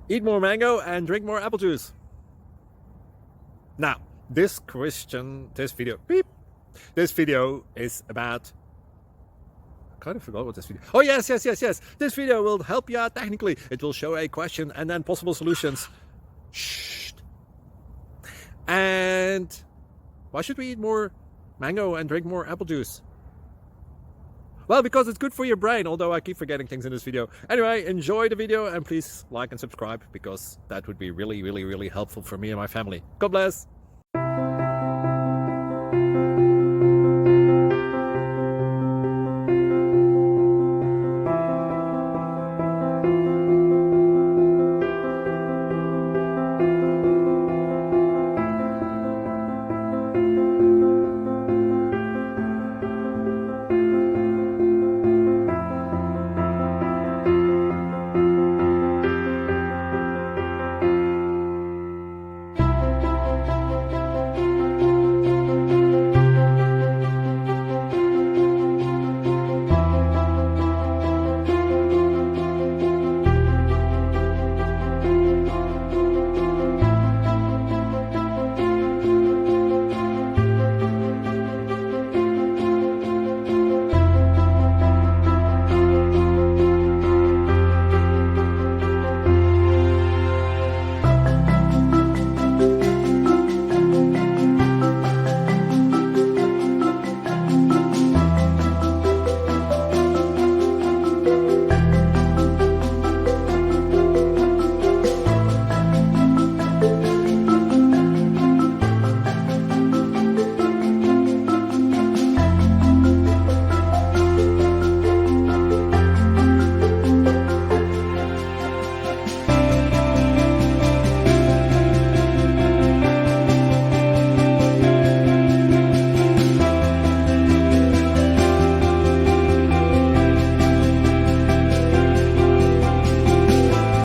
Eat more mango and drink more apple juice. Now, this video is about, I kind of forgot what this video. Oh, yes. This video will help you out technically. It will show a question and then possible solutions. Shh. And why should we eat more mango and drink more apple juice? Well, because it's good for your brain, although I keep forgetting things in this video. Anyway, enjoy the video and please like and subscribe, because that would be really helpful for me and my family. God bless.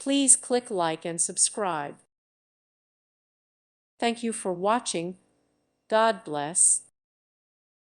Please click like and subscribe. Thank you for watching. God bless.